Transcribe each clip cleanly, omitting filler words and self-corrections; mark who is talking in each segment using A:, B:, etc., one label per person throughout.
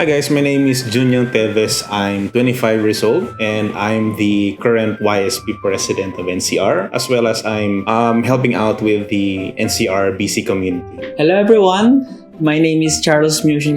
A: Hi guys, my name is 𝐸𝐤 I'm 25 years old and I'm the current YSP president of NCR, as well as I'm helping out with the NCR BC community.
B: Hello everyone, my name is 𝐍𝙚𝙖𝙡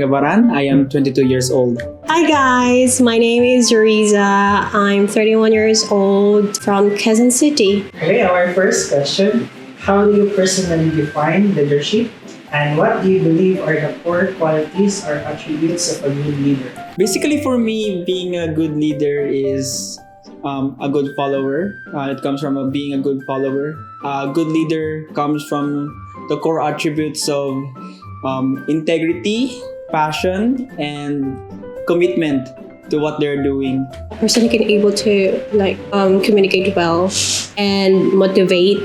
B: I am 22 years old.
C: Hi guys, my name is Yuriza. I'm 31 years old from Quezon City.
D: Okay, our first question. How do you personally define leadership? And what do you believe are the core qualities or attributes of a good leader?
B: Basically for me, being a good leader is a good follower. It comes from being a good follower. A good leader comes from the core attributes of integrity, passion, and commitment to what they're doing.
C: A person who can able to communicate well and motivate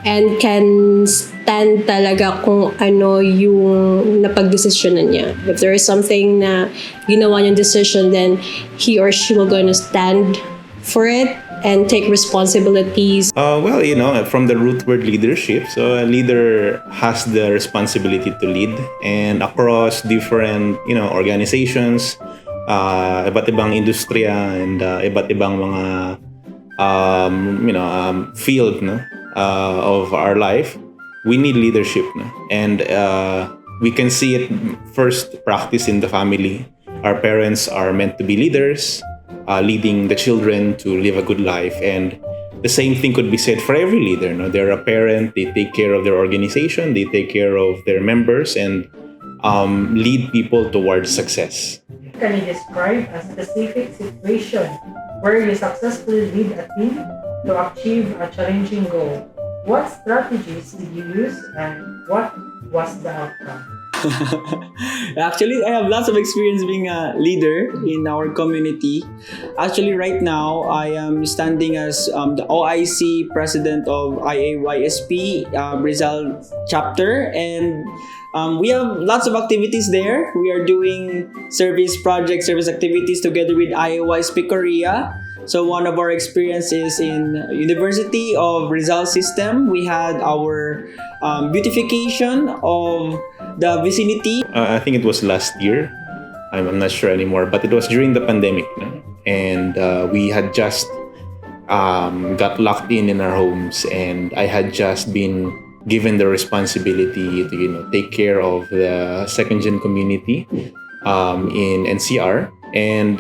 C: and can stand talaga kung ano yung napagdesisyonan niya. If there is something na ginawa niyang decision, then he or she will gonna stand for it and take responsibilities.
A: From the root word leadership, so a leader has the responsibility to lead, and across different, organizations, iba't ibang industriya and iba't ibang mga field, of our life, we need leadership, and we can see it first practice in the family. Our parents are meant to be leaders, leading the children to live a good life, and the same thing could be said for every leader. They're a parent, they take care of their organization, they take care of their members, and lead people towards success.
D: Can you describe a specific situation where you successfully lead a team to achieve a challenging goal? What strategies did you use and what was the outcome?
B: Actually, I have lots of experience being a leader in our community. Actually, right now, I am standing as the OIC president of IAYSP Rizal chapter, and we have lots of activities there. We are doing service activities together with IAYSP Korea. So one of our experiences in University of Rizal system, we had our beautification of the vicinity.
A: I think it was last year. I'm not sure anymore, but it was during the pandemic, and we had just got locked in our homes, and I had just been given the responsibility to take care of the second gen community in NCR, and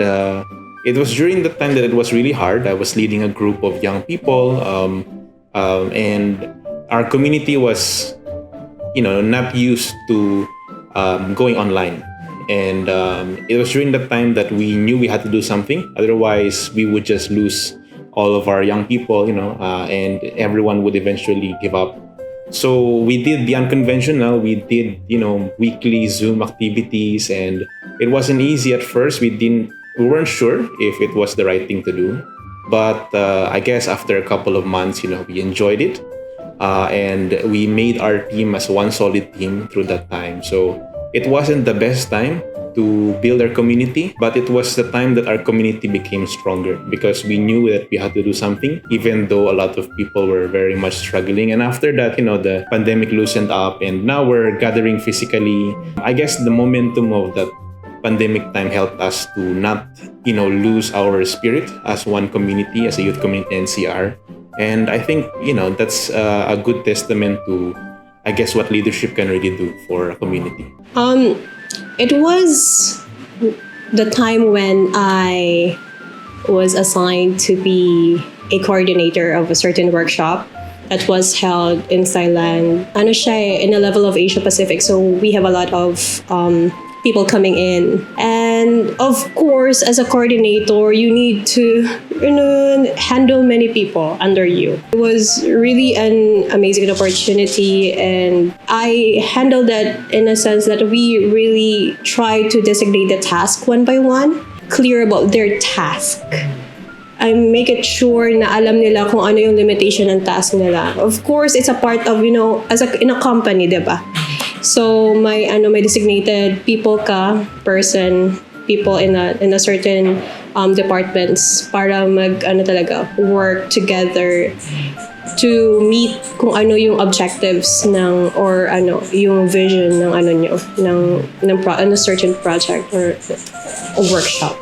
A: it was during the time that it was really hard. I was leading a group of young people, and our community was, not used to going online. And it was during the time that we knew we had to do something. Otherwise, we would just lose all of our young people, and everyone would eventually give up. So we did the unconventional. We did, weekly Zoom activities, and it wasn't easy at first. We weren't sure if it was the right thing to do, but I guess after a couple of months, we enjoyed it, and we made our team as one solid team through that time. So it wasn't the best time to build our community, but it was the time that our community became stronger because we knew that we had to do something, even though a lot of people were very much struggling. And after that, the pandemic loosened up, and now we're gathering physically. I guess the momentum of that pandemic time helped us to not, lose our spirit as one community, as a youth community in NCR. And I think, that's a good testament to, I guess, what leadership can really do for a community.
C: It was the time when I was assigned to be a coordinator of a certain workshop that was held in Thailand. Ano siya, in a level of Asia Pacific, so we have a lot of people coming in. And of course, as a coordinator, you need to handle many people under you. It was really an amazing opportunity, and I handled that in a sense that we really try to designate the task one by one, clear about their task. I make it sure na alam nila kung ano yung limitation ng task nila. Of course, it's a part of, in a company, diba? So may designated people in a certain departments para work together to meet kung ano yung objectives ng or yung vision ng certain project or a workshop.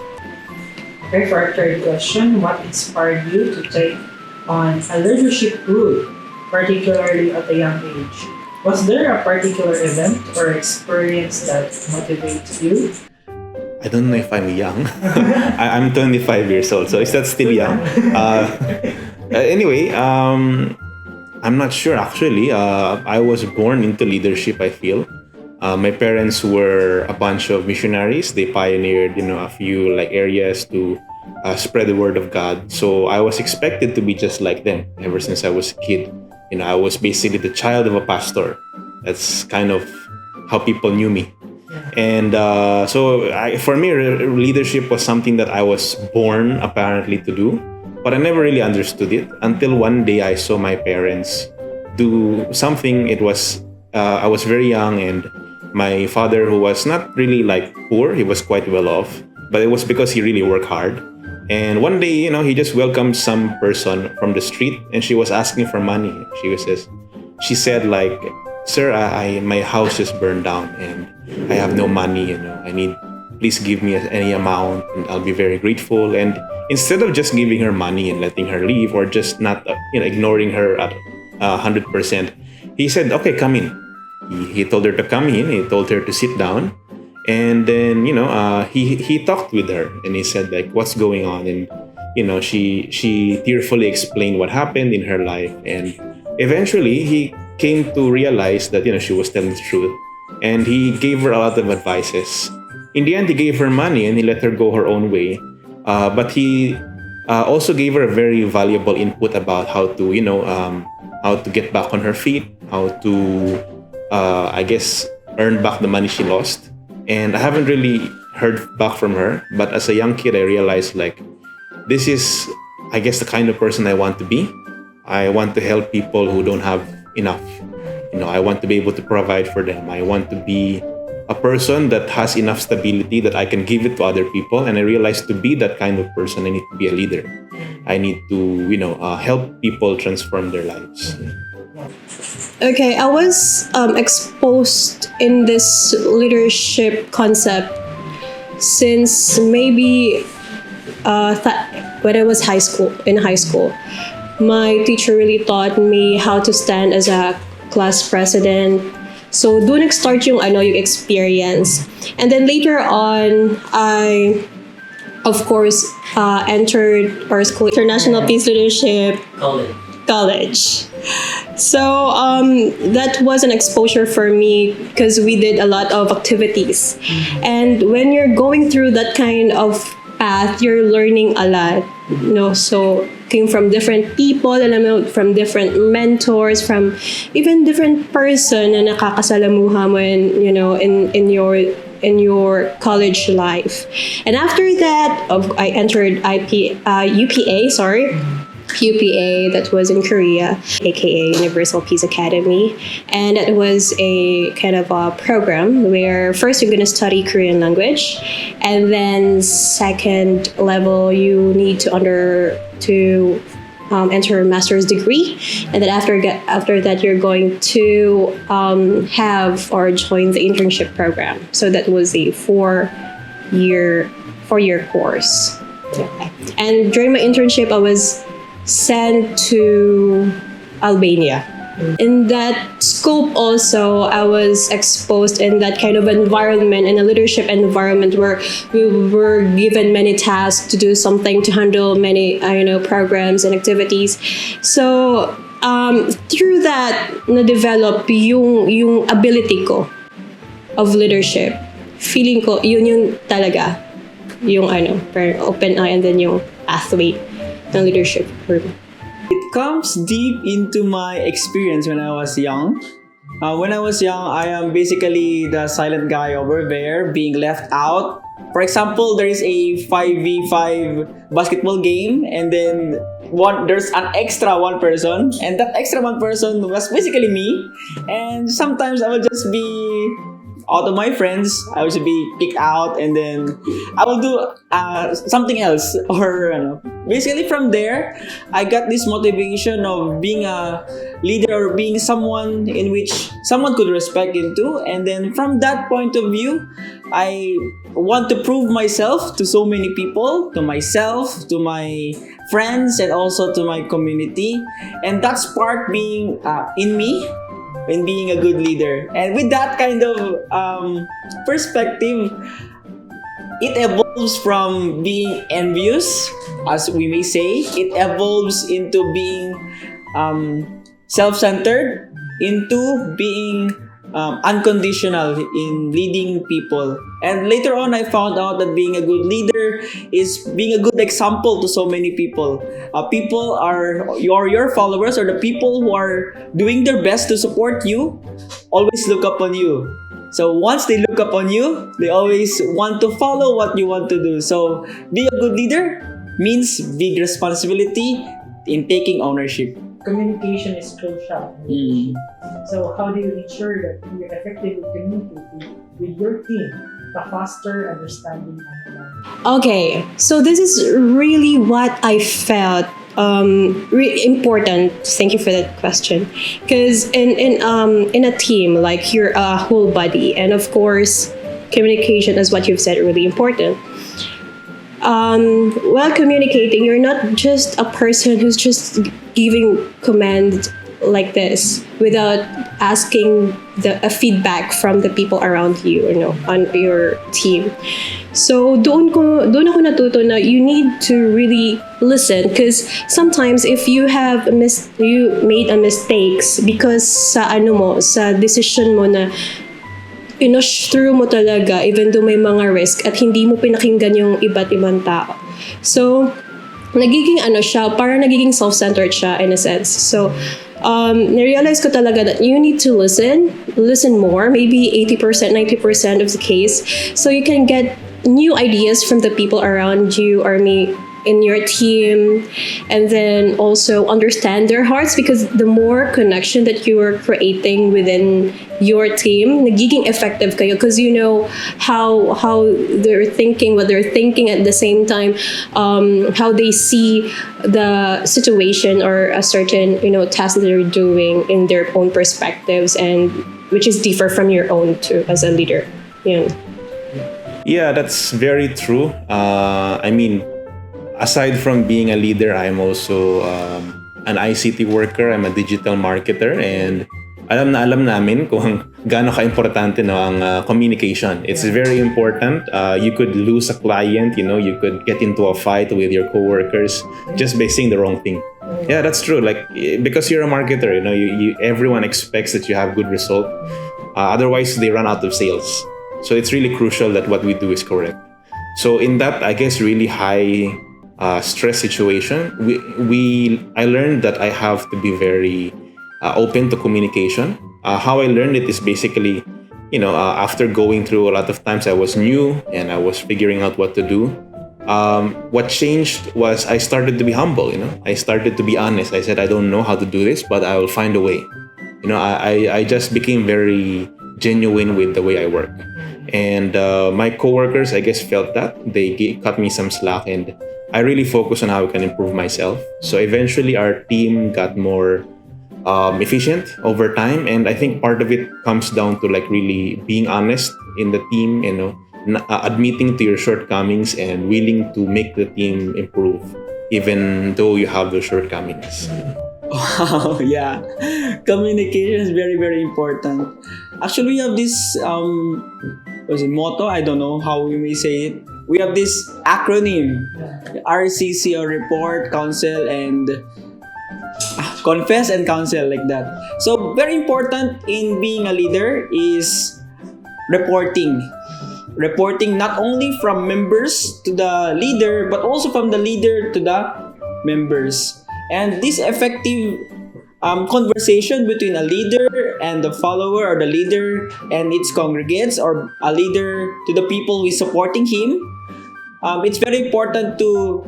D: Okay, for our third question, what inspired you to take on a leadership role, particularly at a young age? Was there a particular event or experience that motivates you?
A: I don't know if I'm young. I'm 25 years old, so is that still young? Anyway, I'm not sure actually. I was born into leadership, I feel. My parents were a bunch of missionaries. They pioneered, a few areas to spread the word of God. So I was expected to be just like them ever since I was a kid. I was basically the child of a pastor. That's kind of how people knew me. And for me, leadership was something that I was born apparently to do, but I never really understood it until one day I saw my parents do something. It was I was very young, and my father, who was not really poor, he was quite well off, but it was because he really worked hard. And one day, he just welcomed some person from the street, and she was asking for money. She said, "Sir, my house is burned down, and I have no money. Please give me any amount, and I'll be very grateful." And instead of just giving her money and letting her leave, or just not, ignoring her at 100%, he said, "Okay, come in." He told her to come in. He told her to sit down. And then, he talked with her, and he said, what's going on? And, she tearfully explained what happened in her life. And eventually he came to realize that, she was telling the truth. And he gave her a lot of advices. In the end, he gave her money and he let her go her own way. But he also gave her a very valuable input about how to, how to get back on her feet, how to, earn back the money she lost. And I haven't really heard back from her. But as a young kid, I realized this is, the kind of person I want to be. I want to help people who don't have enough. I want to be able to provide for them. I want to be a person that has enough stability that I can give it to other people. And I realized to be that kind of person, I need to be a leader. I need to, help people transform their lives.
C: Okay, I was exposed in this leadership concept since maybe when I was in high school. My teacher really taught me how to stand as a class president. So doon nag-start yung experience. And then later on, I of course entered our school, International Peace Leadership College. So that was an exposure for me because we did a lot of activities. And when you're going through that kind of path, you're learning a lot. So came from different people, from different mentors, from even different person na nakakasalamuha mo in your college life. And after that, I entered UPA, that was in Korea, aka Universal Peace Academy. And it was a kind of a program where first you're going to study Korean language, and then second level you need to enter a master's degree, and then after that you're going to have or join the internship program. So that was a four-year course. And during my internship, I was sent to Albania. In that scope also, I was exposed in that kind of environment, in a leadership environment where we were given many tasks to do something, to handle many programs and activities. So through that, na-develop yung ability ko of leadership. Feeling ko, yun talaga, yung open eye and then yung pathway ng leadership for me.
B: It comes deep into my experience when I was young. When I was young, I am basically the silent guy over there being left out. For example, there is a 5v5 basketball game, and then there's an extra one person, and that extra one person was basically me. And sometimes I would just be out of my friends, I will be kicked out, and then I will do something else. Or basically from there, I got this motivation of being a leader or being someone in which someone could respect into. And then from that point of view, I want to prove myself to so many people, to myself, to my friends, and also to my community. And that spark being in me in being a good leader. And with that kind of perspective, it evolves from being envious, as we may say. It evolves into being self-centered, into being unconditional in leading people. And later on, I found out that being a good leader is being a good example to so many people. People are your followers, or the people who are doing their best to support you, always look up on you. So once they look up on you, they always want to follow what you want to do. So being a good leader means big responsibility in taking ownership.
D: Communication is crucial. So how do you ensure that you effectively communicate with your team to foster understanding and alignment?
C: Okay, so this is really what I felt important. Thank you for that question. Because in a team, like, you're a whole body, and of course, communication is what you've said really important. While communicating, you're not just a person who's just giving command like this without asking a feedback from the people around you, on your team. So doon ako natuto na you need to really listen, because sometimes if you made a mistakes because sa sa decision mo na pinush through mo talaga, even though may mga risk, at hindi mo pinakinggan yung iba't ibang tao. So, nagiging nagiging self-centered siya in a sense. So, narealize ko talaga that you need to listen more, maybe 80%, 90% of the case, so you can get new ideas from the people around you, or in your team, and then also understand their hearts, because the more connection that you are creating within your team, nagiging effective kayo, because you know how they're thinking, what they're thinking at the same time, how they see the situation or a certain task that they're doing in their own perspectives, and which is different from your own too as a leader.
A: Yeah, that's very true. Aside from being a leader, I'm also an ICT worker. I'm a digital marketer, and alam namin kung gaano ka-importante ang communication. It's very important. You could lose a client, you could get into a fight with your coworkers just by saying the wrong thing. Yeah, that's true. Like, because you're a marketer, everyone expects that you have good result. Otherwise, they run out of sales. So it's really crucial that what we do is correct. So in that, I guess, really high stress situation, I learned that I have to be very open to communication. How I learned it is basically, after going through a lot of times, I was new and I was figuring out what to do. What changed was I started to be humble. I started to be honest. I said, I don't know how to do this, but I will find a way. I just became very genuine with the way I work. And my coworkers, I guess, felt that. They cut me some slack, and I really focused on how I can improve myself. So eventually our team got more efficient over time. And I think part of it comes down to really being honest in the team, admitting to your shortcomings and willing to make the team improve, even though you have those shortcomings.
B: Wow, yeah. Communication is very, very important. Actually, we have this motto. I don't know how we may say it. We have this acronym, RCC, or report, counsel, and confess and counsel, like that. So very important in being a leader is reporting. Reporting not only from members to the leader, but also from the leader to the members. And this effective conversation between a leader and the follower, or the leader and its congregates, or a leader to the people who is supporting him, it's very important to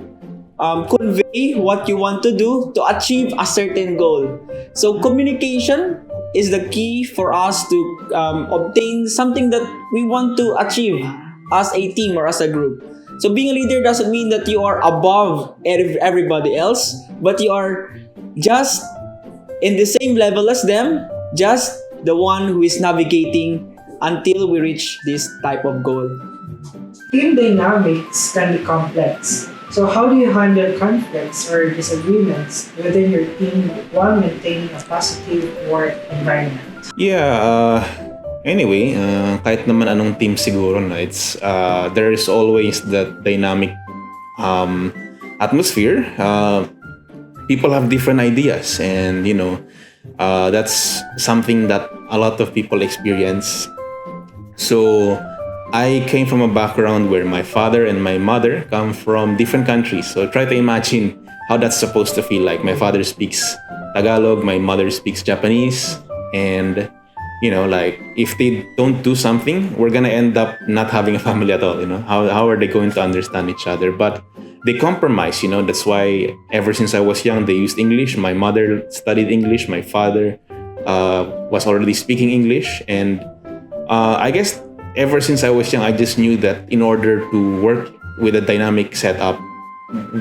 B: convey what you want to do to achieve a certain goal. So communication is the key for us to obtain something that we want to achieve as a team or as a group. So being a leader doesn't mean that you are above everybody else, but you are just in the same level as them, just the one who is navigating until we reach this type of goal.
D: Team dynamics can be complex. So how do you handle conflicts or disagreements within your team while maintaining a positive work environment?
A: Yeah, anyway, kahit naman anong team siguro na, it's there is always that dynamic atmosphere. People have different ideas, and that's something that a lot of people experience. So I came from a background where my father and my mother come from different countries. So try to imagine how that's supposed to feel like. My father speaks Tagalog, my mother speaks Japanese, and like if they don't do something, we're gonna end up not having a family at all. How are they going to understand each other? But they compromise. That's why ever since I was young, they used English. My mother studied English. My father was already speaking English, and I guess ever since I was young, I just knew that in order to work with a dynamic setup,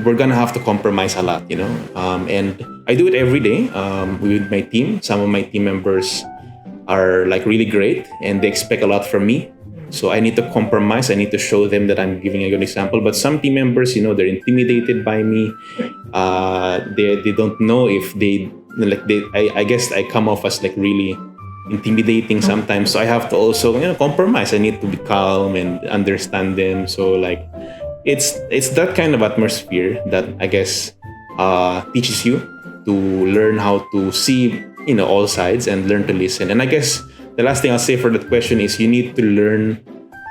A: we're gonna have to compromise a lot. And I do it every day with my team. Some of my team members are like really great, and they expect a lot from me. So I need to compromise. I need to show them that I'm giving a good example. But some team members, they're intimidated by me. They don't know if I guess I come off as like really intimidating sometimes. So I have to also compromise. I need to be calm and understand them. So like it's that kind of atmosphere that I guess teaches you to learn how to see all sides and learn to listen. And I guess the last thing I'll say for that question is you need to learn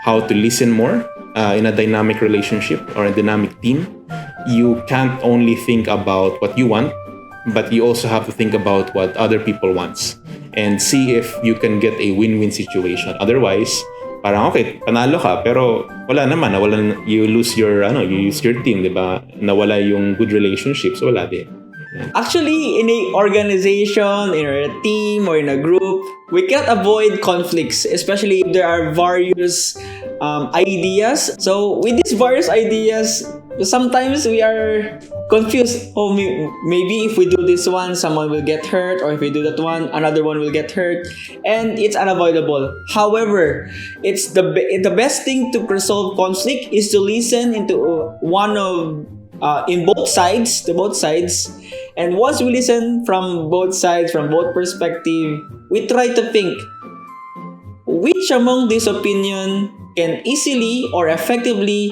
A: how to listen more in a dynamic relationship or a dynamic team. You can't only think about what you want, but you also have to think about what other people want and see if you can get a win-win situation. Otherwise, parang okay, panalo ka, pero wala naman, you lose your team, di ba? Nawala yung good relationship, so wala din.
B: Actually, in a organization, in a team, or in a group, we can't avoid conflicts, especially if there are various ideas. So with these various ideas, sometimes we are confused. Oh, maybe if we do this one, someone will get hurt, or if we do that one, another one will get hurt, and it's unavoidable. However, it's the best thing to resolve conflict is to listen into in both sides, and once we listen from both sides, from both perspectives, we try to think which among these opinion can easily or effectively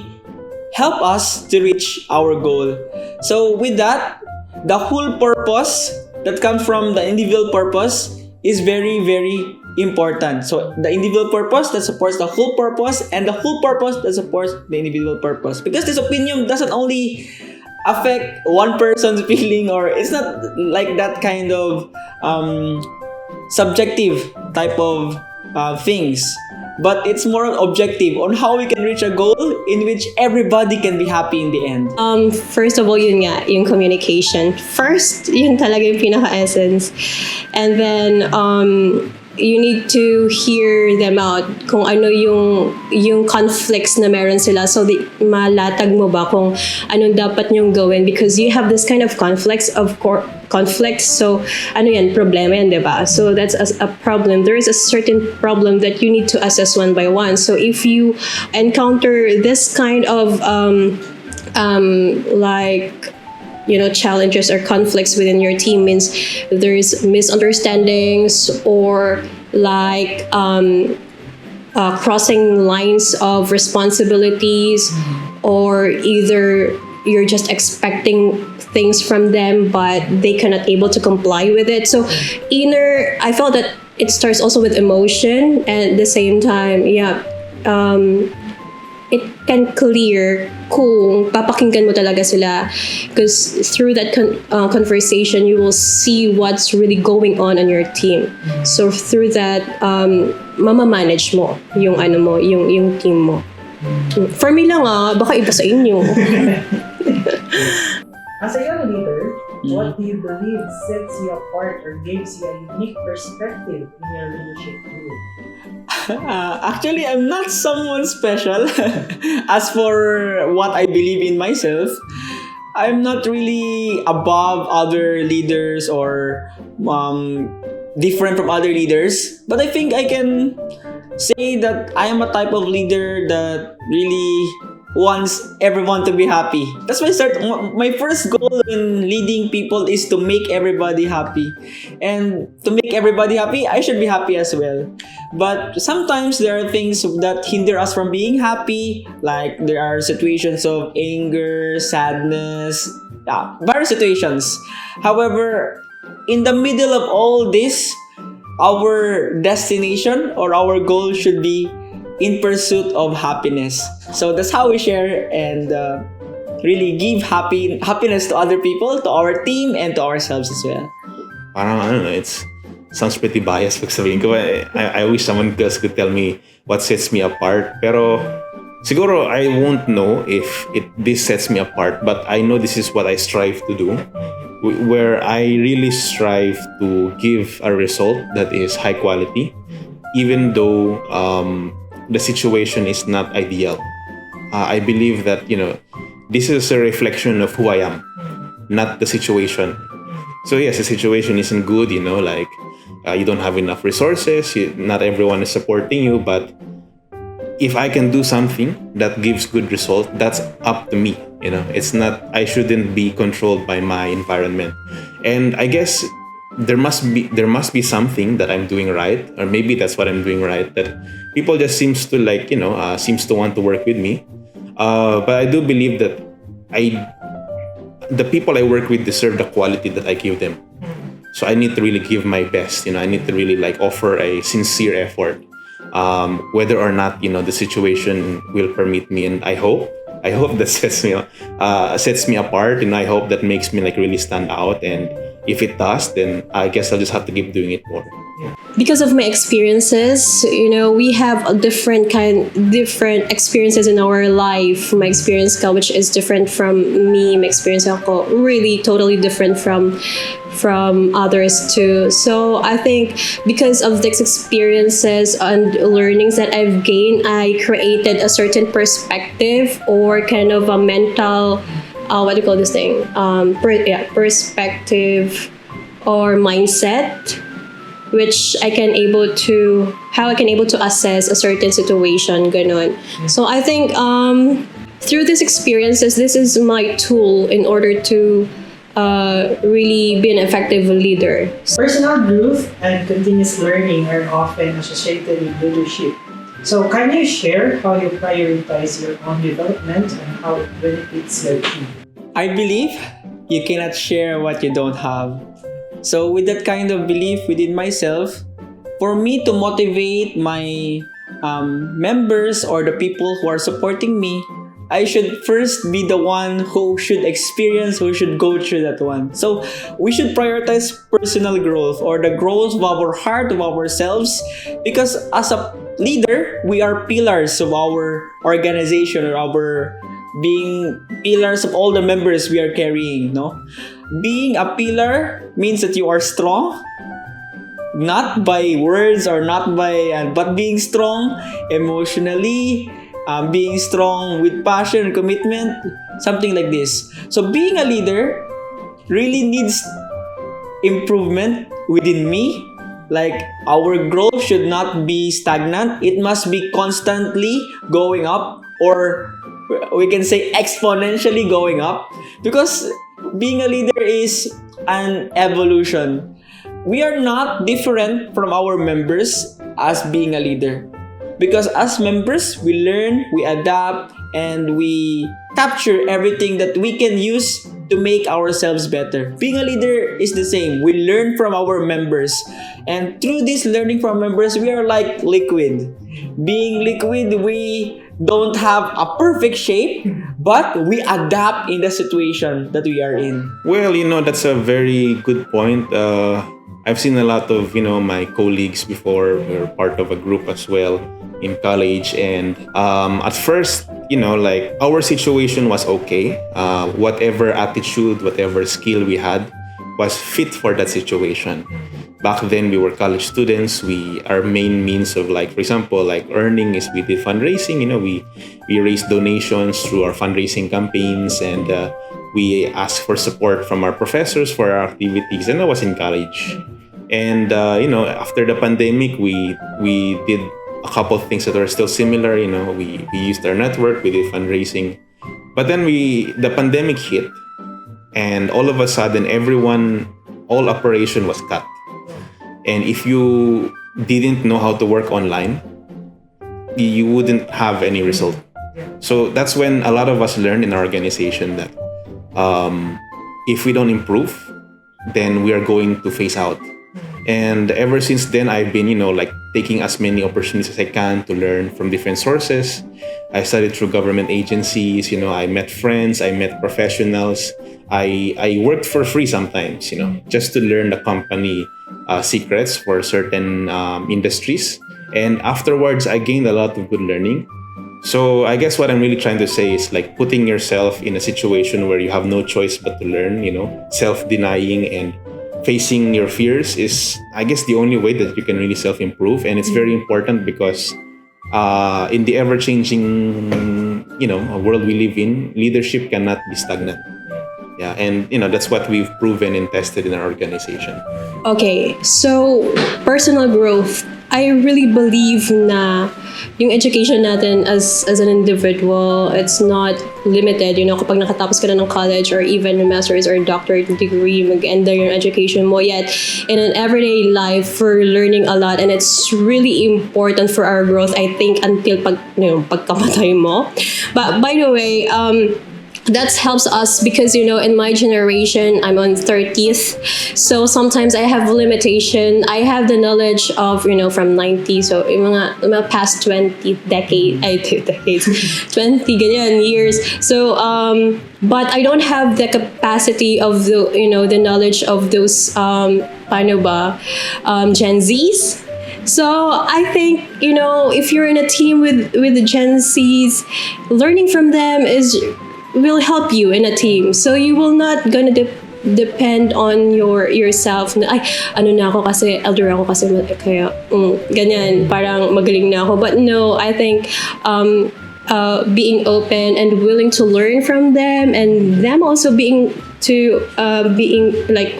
B: help us to reach our goal. So with that, the whole purpose that comes from the individual purpose is very, very important. So the individual purpose that supports the whole purpose, and the whole purpose that supports the individual purpose. Because this opinion doesn't only affect one person's feeling, or it's not like that kind of subjective type of things. But it's more objective on how we can reach a goal in which everybody can be happy in the end.
C: First of all, yun nga, yung communication. First, yun talaga yung pinaka-essence. And then, you need to hear them out kung ano yung conflicts na meron sila, so malatag mo ba kung anong dapat nyong gawin, because you have this kind of conflicts, so ano yan, problema yan, diba? So that's a problem. There is a certain problem that you need to assess one by one. So if you encounter this kind of challenges or conflicts within your team, means there's misunderstandings or crossing lines of responsibilities, or either you're just expecting things from them but they cannot able to comply with it. So I felt that it starts also with emotion, and at the same time, it can clear kung papakinggan mo talaga sila, because through that conversation you will see what's really going on in your team. So through that, mamamanage mo yung yung team mo. For me lang baka iba sa inyo.
D: As a young leader, What do you believe sets you apart or gives you a unique perspective in your leadership role?
B: Actually, I'm not someone special. As for what I believe in myself, I'm not really above other leaders or different from other leaders. But I think I can say that I am a type of leader that really wants everyone to be happy. That's why my first goal in leading people is to make everybody happy. And to make everybody happy, I should be happy as well. But sometimes there are things that hinder us from being happy, like there are situations of anger, sadness, various situations. However, in the middle of all this, our destination or our goal should be in pursuit of happiness. So that's how we share and really give happiness to other people, to our team, and to ourselves as well.
A: Parang I don't know, sounds pretty biased pag sabihin ko. I wish someone else could tell me what sets me apart. Pero siguro I won't know if this sets me apart, but I know this is what I strive to do. Where I really strive to give a result that is high quality, even though the situation is not ideal. I believe that, this is a reflection of who I am, not the situation. So yes, the situation isn't good, like you don't have enough resources, not everyone is supporting you, but if I can do something that gives good result, that's up to me. It's not, I shouldn't be controlled by my environment. And I guess there must be something that I'm doing right, or maybe that's what I'm doing right, that people just seems to want to work with me. But I do believe that the people I work with deserve the quality that I give them. So I need to really give my best. I need to really offer a sincere effort, whether or not the situation will permit me. And I hope that sets me apart, and I hope that makes me really stand out. And if it does, then I guess I'll just have to keep doing it more.
C: Because of my experiences, we have a different experiences in our life. My experience, which is different from me. My experience, really totally different from others too. So I think because of these experiences and learnings that I've gained, I created a certain perspective or kind of a mental, what do you call this thing? Perspective or mindset, which how I can able to assess a certain situation, ganon. So I think through these experiences, this is my tool in order to really be an effective leader.
D: Personal growth and continuous learning are often associated with leadership. So can you share how you prioritize your own development and how it benefits your team?
B: I believe you cannot share what you don't have. So with that kind of belief within myself, for me to motivate my members or the people who are supporting me, I should first be the one who should go through that one. So we should prioritize personal growth or the growth of our heart, of ourselves, because as a leader, we are pillars of our organization or our being pillars of all the members we are carrying, no? Being a pillar means that you are strong, not by words or not by, but being strong emotionally, being strong with passion and commitment, something like this. So being a leader really needs improvement within me. Like our growth should not be stagnant. It must be constantly going up, or we can say exponentially going up, because being a leader is an evolution. We are not different from our members as being a leader, because as members, we learn, we adapt, and we capture everything that we can use to make ourselves better. Being a leader is the same. We learn from our members, and through this learning from members, we are like liquid. Being liquid, we don't have a perfect shape, but we adapt in the situation that we are in.
A: Well, that's a very good point. I've seen a lot of, my colleagues before. We're part of a group as well in college. And at first, like our situation was okay. Whatever attitude, whatever skill we had was fit for that situation. Back then, we were college students. Our main means of, like, for example, like earning is we did fundraising. We raised donations through our fundraising campaigns, and we asked for support from our professors for our activities. And I was in college, and after the pandemic, we did a couple of things that are still similar. We used our network, we did fundraising, but then the pandemic hit, and all of a sudden, all operation was cut. And if you didn't know how to work online, you wouldn't have any result. So that's when a lot of us learned in our organization that if we don't improve, then we are going to phase out. And ever since then, I've been, like taking as many opportunities as I can to learn from different sources. I studied through government agencies. I met friends, I met professionals. I worked for free sometimes, just to learn the company secrets for certain industries. And afterwards, I gained a lot of good learning. So I guess what I'm really trying to say is, like, putting yourself in a situation where you have no choice but to learn, self-denying and facing your fears is, I guess, the only way that you can really self-improve. And it's very important because in the ever-changing, world we live in, leadership cannot be stagnant. Yeah, and that's what we've proven and tested in our organization.
C: Okay, so personal growth. I really believe na yung education natin as an individual, it's not limited. Kapag nakatapos ka na ng college or even a master's or doctorate degree, mag-end na yung education mo. Yet, in an everyday life, we're learning a lot, and it's really important for our growth, I think, until pagkamatay mo. But by the way, that helps us because, in my generation, I'm on 30th. So sometimes I have limitation. I have the knowledge of, from 90. So yung mga past 20 decades, 20 ganyan years. So, but I don't have the capacity of the knowledge of those, Gen Zs. So I think, if you're in a team with the Gen Zs, learning from them will help you in a team. So you will not gonna depend on yourself na, ay, na ako kasi, elder ako kasi, kaya, ganyan, parang magaling na ako. But no, I think being open and willing to learn from them, and them also being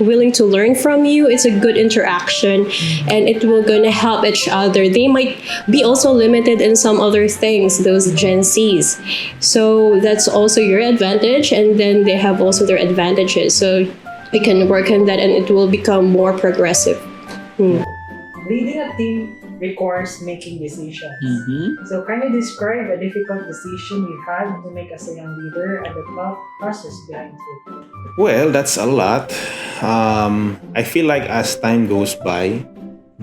C: willing to learn from you, it's a good interaction, and it will gonna help each other. They might be also limited in some other things, those Gen Zs, so that's also your advantage, and then they have also their advantages, so we can work on that and it will become more progressive.
D: Leading a team requires making decisions. So can you describe a difficult decision you had to make as a young leader and the thought process behind it?
A: Well, that's a lot. I feel like as time goes by,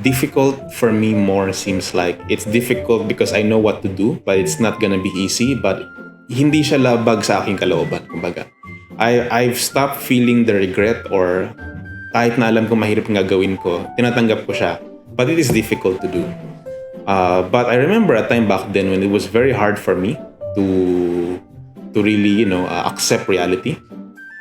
A: difficult for me more seems like it's difficult because I know what to do, but it's not gonna be easy. But hindi siya labag sa aking kalooban, kumbaga. I've stopped feeling the regret, or kahit na alam ko mahirap nga gawin ko, tinatanggap ko siya. But it is difficult to do. But I remember a time back then when it was very hard for me to really, accept reality.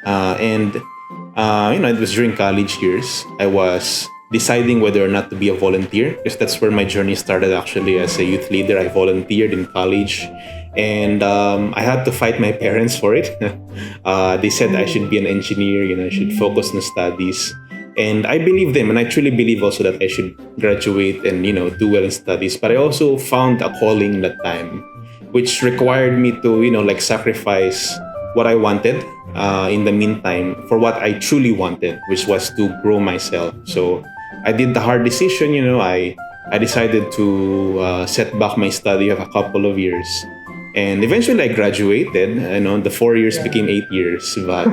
A: And it was during college years. I was deciding whether or not to be a volunteer, because that's where my journey started actually as a youth leader. I volunteered in college, and I had to fight my parents for it. They said I should be an engineer, I should focus on studies. And I believe them, and I truly believe also that I should graduate and, do well in studies. But I also found a calling that time, which required me to, sacrifice what I wanted in the meantime for what I truly wanted, which was to grow myself. So I did the hard decision, I decided to set back my study of a couple of years. And eventually I graduated. The 4 years became 8 years. But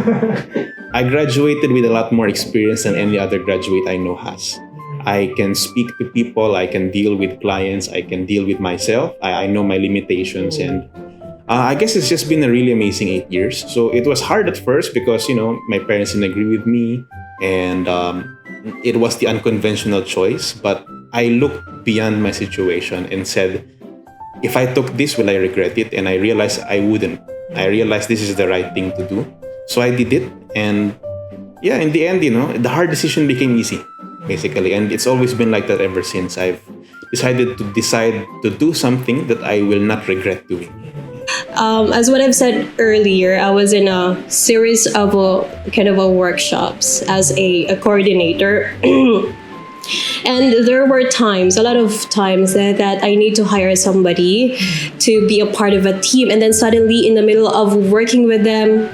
A: I graduated with a lot more experience than any other graduate I know has. I can speak to people, I can deal with clients, I can deal with myself. I know my limitations, and I guess it's just been a really amazing 8 years. So it was hard at first because, my parents didn't agree with me, and it was the unconventional choice. But I looked beyond my situation and said, if I took this, will I regret it? And I realized I wouldn't. I realized this is the right thing to do. So I did it. And yeah, in the end, the hard decision became easy, basically. And it's always been like that ever since. I've decided to do something that I will not regret doing.
C: As what I've said earlier, I was in a series of workshops as a coordinator. And there were times, a lot of times, that I need to hire somebody to be a part of a team. And then suddenly, in the middle of working with them,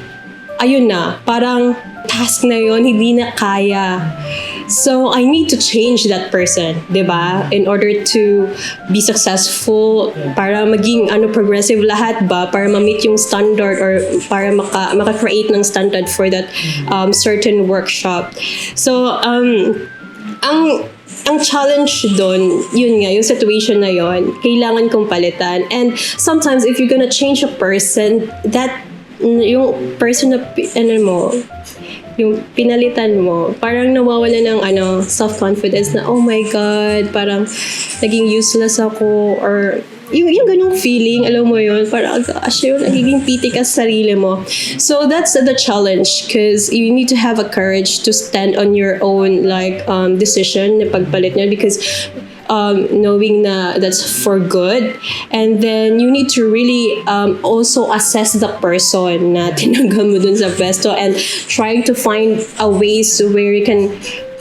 C: ayun na, parang task na yun, hindi na kaya. So I need to change that person, diba? In order to be successful, para maging progressive lahat ba, para ma-meet yung standard or para maka-create ng standard for that certain workshop. So ang challenge doon, yun nga, yung situation na yun, kailangan kong palitan. And sometimes if you're gonna change a person, that yung person na yung pinalitan mo, parang nawawala ng self-confidence na, oh my God, parang naging useless ako, or yung ganung feeling, alam mo yun, parang gosh, yun, nagiging piti ka sa sarili mo. So that's the challenge, because you need to have a courage to stand on your own decision na pagpalit niya, because knowing na that's for good. And then you need to really also assess the person na tinanggal mo dun sa pwesto, and trying to find a ways where you can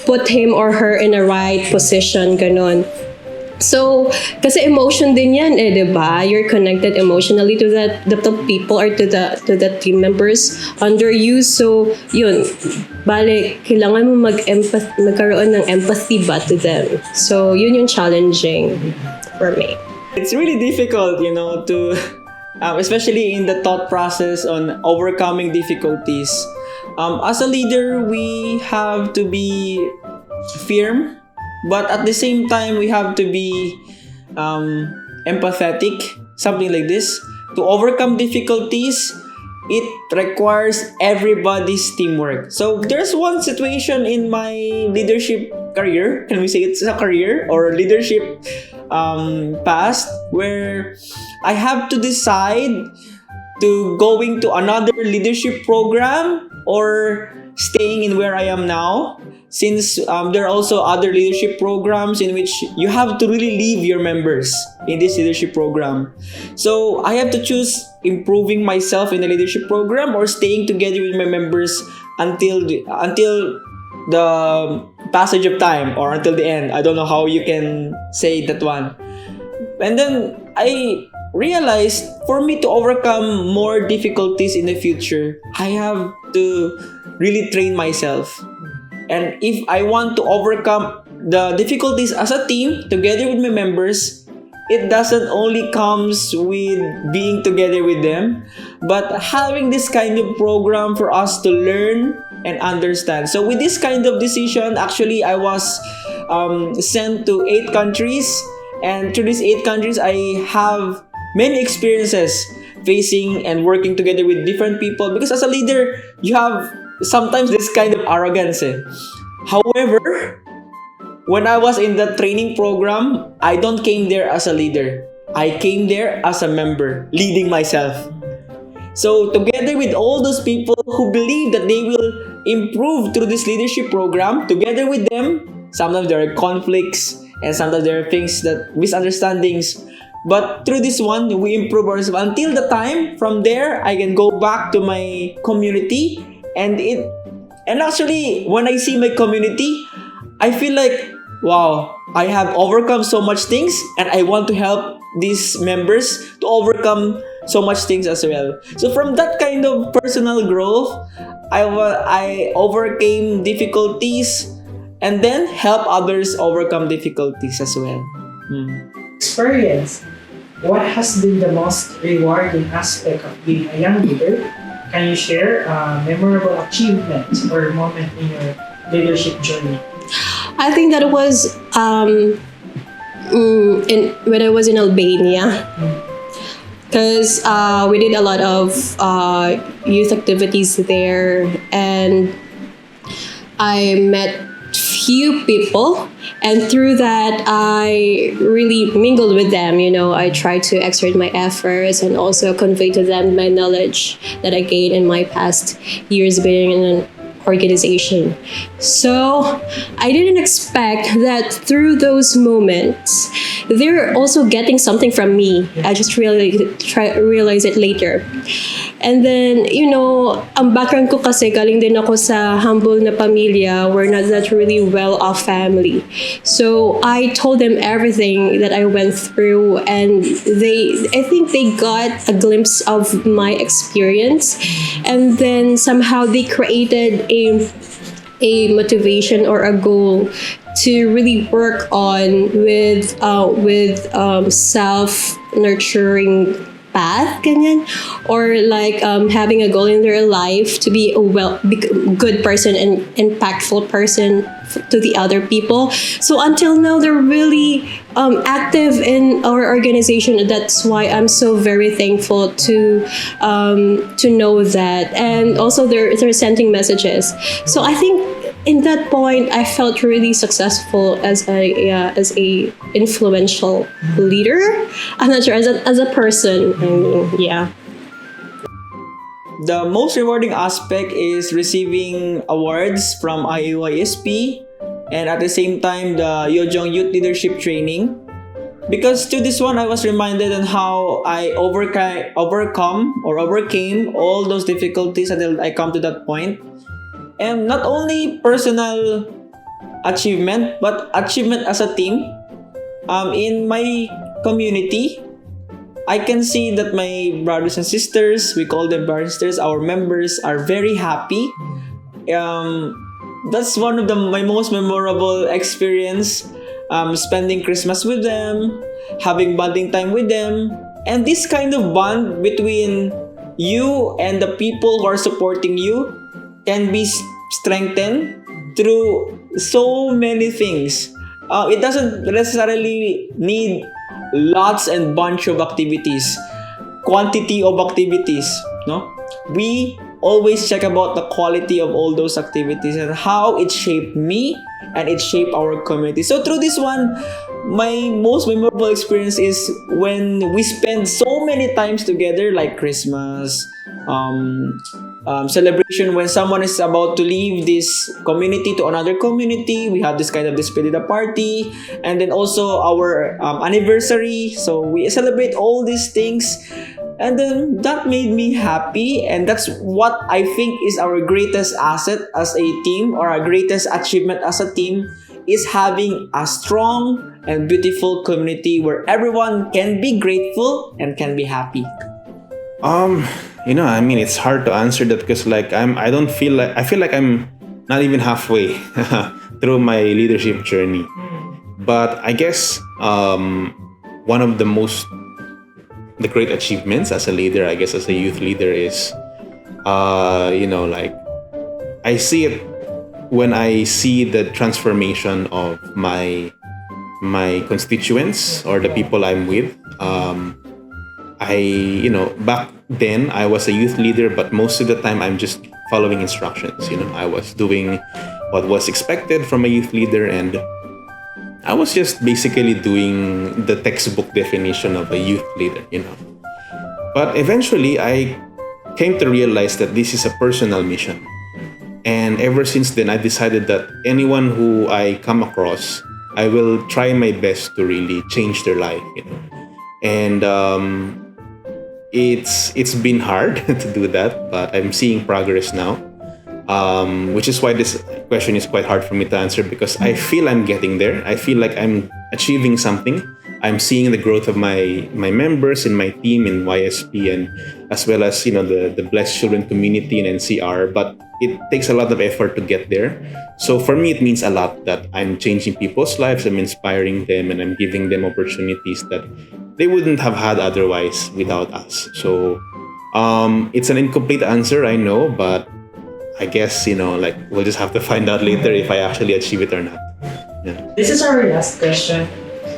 C: put him or her in a right position, ganon. So, kasi emotion din yan diba? You're connected emotionally to the people or to the team members under you. So, yun, balik, kailangan mo magkaroon ng empathy ba to them. So, yun yung challenging for me.
B: It's really difficult, to, especially in the thought process on overcoming difficulties. As a leader, we have to be firm, but at the same time, we have to be empathetic, something like this. To overcome difficulties, it requires everybody's teamwork. So there's one situation in my leadership career, can we say it's a career or leadership past, where I have to decide to going to another leadership program or staying in where I am now, since there are also other leadership programs in which you have to really leave your members in this leadership program. So I have to choose improving myself in the leadership program or staying together with my members until the passage of time or until the end. I don't know how you can say that one. And then I realized for me to overcome more difficulties in the future, I have to really train myself. And if I want to overcome the difficulties as a team together with my members, it doesn't only comes with being together with them, but having this kind of program for us to learn and understand. So with this kind of decision, actually I was sent to 8 countries, and through these 8 countries I have many experiences facing and working together with different people, because as a leader you have sometimes this kind of arrogance. However, when I was in the training program, I don't came there as a leader. I came there as a member, leading myself. So together with all those people who believe that they will improve through this leadership program, together with them, sometimes there are conflicts and sometimes there are things that misunderstandings. But through this one, we improve ourselves until the time from there I can go back to my community. And actually, when I see my community, I feel like, wow, I have overcome so much things, and I want to help these members to overcome so much things as well. So from that kind of personal growth, I overcame difficulties and then help others overcome difficulties as well.
D: Experience. What has been the most rewarding aspect of being a young leader? Can you share a memorable achievement or moment in your leadership journey?
C: I think that was when I was in Albania, because we did a lot of youth activities there, and I met few people, and through that I really mingled with them. I tried to exert my efforts and also convey to them my knowledge that I gained in my past years being in an organization. So I didn't expect that through those moments they're also getting something from me. I just realized it later. And then, ang background ko kasi galing din ako sa humble na pamilya. We're not that really well-off family. So I told them everything that I went through, and I think they got a glimpse of my experience. And then somehow they created a motivation or a goal to really work on with self nurturing path, ganyan, or like having a goal in their life to be a good person and impactful person to the other people. So until now, they're really active in our organization. That's why I'm so very thankful to know that, and also they're sending messages. So I think in that point, I felt really successful as a influential leader. I'm not sure, as a person. I mean, yeah.
B: The most rewarding aspect is receiving awards from IAYSP, and at the same time the Yeojong Youth Leadership Training. Because to this one, I was reminded on how I overcame all those difficulties until I come to that point. And not only personal achievement, but achievement as a team. In my community, I can see that my brothers and sisters, we call them brothers and sisters, our members are very happy. That's one of my most memorable experience. Spending Christmas with them, having bonding time with them, and this kind of bond between you and the people who are supporting you can be strengthened through so many things. It doesn't necessarily need lots and bunch of activities, quantity of activities. No, we always check about the quality of all those activities and how it shaped me and it shaped our community. So through this one, my most memorable experience is when we spend so many times together, like Christmas, celebration when someone is about to leave this community to another community. We have this kind of despedida party, and then also our anniversary. So we celebrate all these things, and then that made me happy, and that's what I think is our greatest asset as a team, or our greatest achievement as a team, is having a strong and beautiful community where everyone can be grateful and can be happy.
A: I mean, it's hard to answer that because I feel like I'm not even halfway through my leadership journey. But I guess one of the great achievements as a leader, I guess as a youth leader, is I see it when I see the transformation of my constituents or the people I'm with. Back then I was a youth leader, but most of the time I'm just following instructions. I was doing what was expected from a youth leader, and I was just basically doing the textbook definition of a youth leader. But eventually I came to realize that this is a personal mission. And ever since then, I decided that anyone who I come across, I will try my best to really change their life. And it's been hard to do that, but I'm seeing progress now, which is why this question is quite hard for me to answer, because I feel I'm getting there. I feel like I'm achieving something. I'm seeing the growth of my members in my team in YSP, and as well as the Blessed Children community in NCR. But it takes a lot of effort to get there. So for me, it means a lot that I'm changing people's lives. I'm inspiring them, and I'm giving them opportunities that they wouldn't have had otherwise without us. So it's an incomplete answer, I know, but I guess we'll just have to find out later if I actually achieve it or not. Yeah.
D: This is our last question.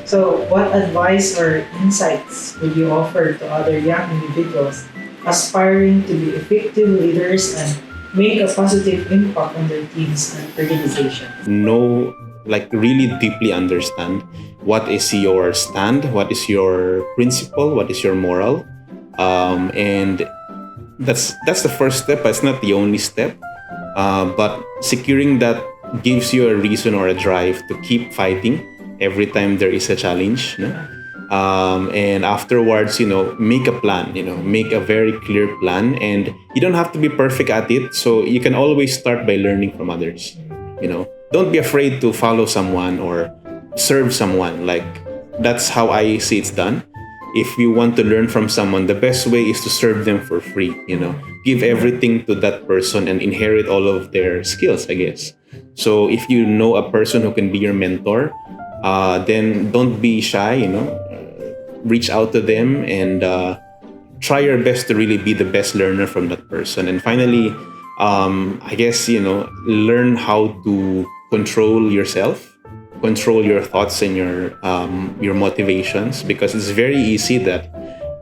D: So, what advice or insights would you offer to other young individuals aspiring to be effective leaders and make a positive impact on their teams and organizations?
A: Know, like really deeply understand what is your stand, what is your principle, what is your moral, and that's the first step. But it's not the only step, but securing that gives you a reason or a drive to keep fighting every time there is a challenge, no? And afterwards, make a plan, make a very clear plan, and you don't have to be perfect at it, so you can always start by learning from others. Don't be afraid to follow someone or serve someone. Like, that's how I see it's done. If you want to learn from someone, the best way is to serve them for free. Give everything to that person and inherit all of their skills, I guess. So if you know a person who can be your mentor, then don't be shy, reach out to them and try your best to really be the best learner from that person. And finally, I guess, learn how to control yourself, control your thoughts and your motivations, because it's very easy that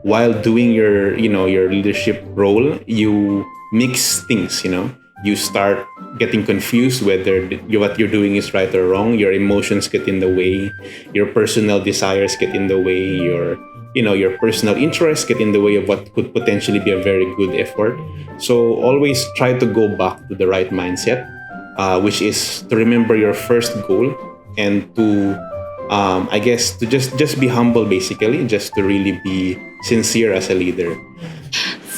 A: while doing your leadership role, you mix things. You start getting confused whether what you're doing is right or wrong. Your emotions get in the way, your personal desires get in the way, your personal interests get in the way of what could potentially be a very good effort. So always try to go back to the right mindset, which is to remember your first goal and to, I guess, to just be humble, basically, just to really be sincere as a leader.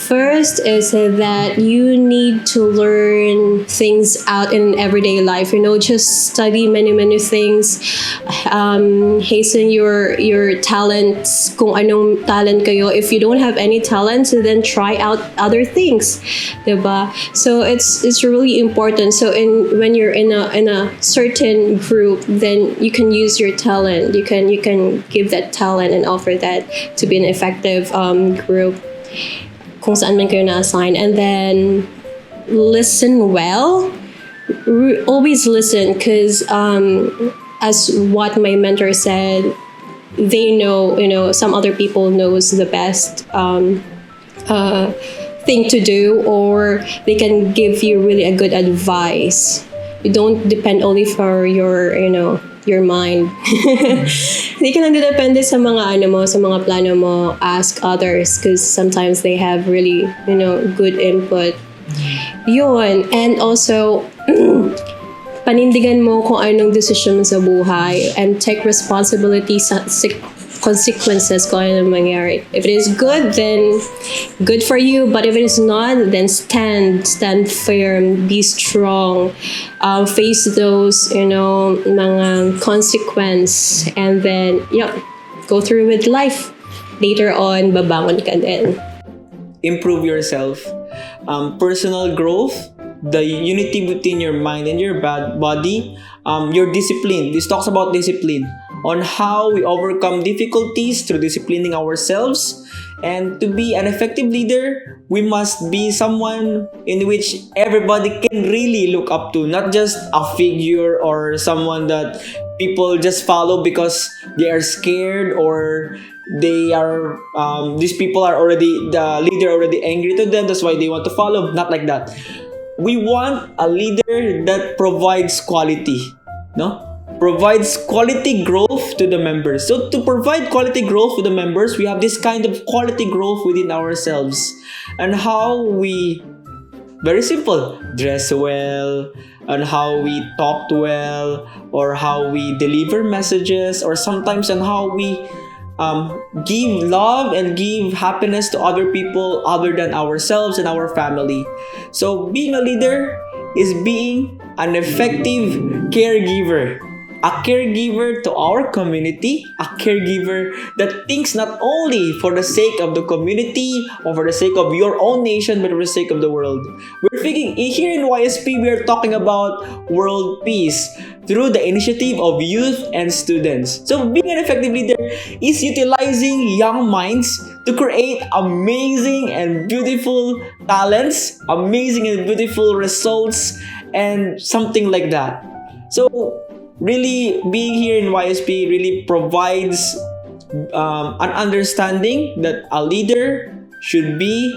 C: First is that you need to learn things out in everyday life. Just study many things. Hasten your talents. Kung anong talent kayo. If you don't have any talents, then try out other things, diba? So it's really important. So when you're in a certain group, then you can use your talent. You can give that talent and offer that to be an effective group. Kung saan man kayo na-assign. And then listen well. Always listen, because as what my mentor said, they know, some other people knows the best thing to do, or they can give you really a good advice. You don't depend only for your mind. Hindi ka lang depende sa mga sa mga plano mo. Ask others, because sometimes they have really, good input. Yun. And also, panindigan mo kung anong decision mo sa buhay and take responsibility sa consequences kung ano mangyari. If it is good, then good for you. But if it is not, then stand firm, be strong, face those, mga consequence, and then, go through with life. Later on, babangon ka din.
B: Improve yourself. Personal growth, the unity between your mind and your body, your discipline. This talks about discipline, on how we overcome difficulties through disciplining ourselves. And to be an effective leader, we must be someone in which everybody can really look up to, not just a figure or someone that people just follow because they are scared, or they are these people are already, the leader already angry to them, that's why they want to follow. Not like that. We want a leader that provides quality, provides quality growth to the members. So to provide quality growth to the members, we have this kind of quality growth within ourselves. And how we, very simple, dress well, and how we talk well, or how we deliver messages, or sometimes on how we give love and give happiness to other people other than ourselves and our family. So being a leader is being an effective caregiver. A caregiver to our community, a caregiver that thinks not only for the sake of the community or for the sake of your own nation, but for the sake of the world. We're thinking here in YSP, we are talking about world peace through the initiative of youth and students. So being an effective leader is utilizing young minds to create amazing and beautiful talents, amazing and beautiful results, and something like that. So really, being here in YSP really provides an understanding that a leader should be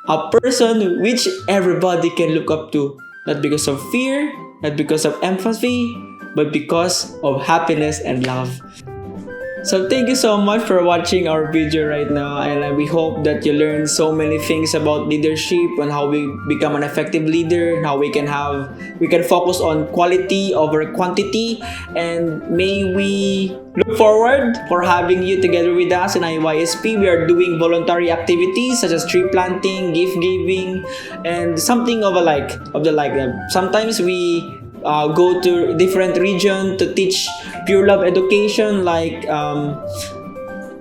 B: a person which everybody can look up to, not because of fear, not because of empathy, but because of happiness and love. So thank you so much for watching our video right now, and we hope that you learned so many things about leadership and how we become an effective leader, and how we can focus on quality over quantity, and may we look forward for having you together with us in IAYSP. We are doing voluntary activities such as tree planting, gift giving, and something of the like. Sometimes we go to different region to teach pure love education, like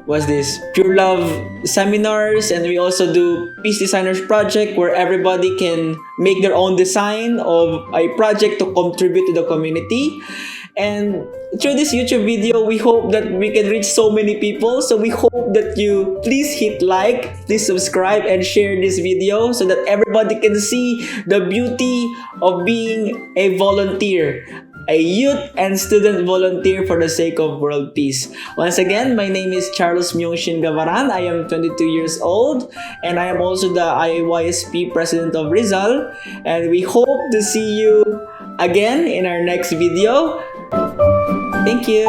B: what's this, pure love seminars, and we also do peace designers project where everybody can make their own design of a project to contribute to the community. And through this YouTube video, we hope that we can reach so many people. So we hope that you please hit like, please subscribe, and share this video so that everybody can see the beauty of being a volunteer, a youth and student volunteer for the sake of world peace. Once again, my name is 𝐍𝙚𝙖𝙡. I am 22 years old, and I am also the IAYSP President of Rizal. And we hope to see you again in our next video. Thank you.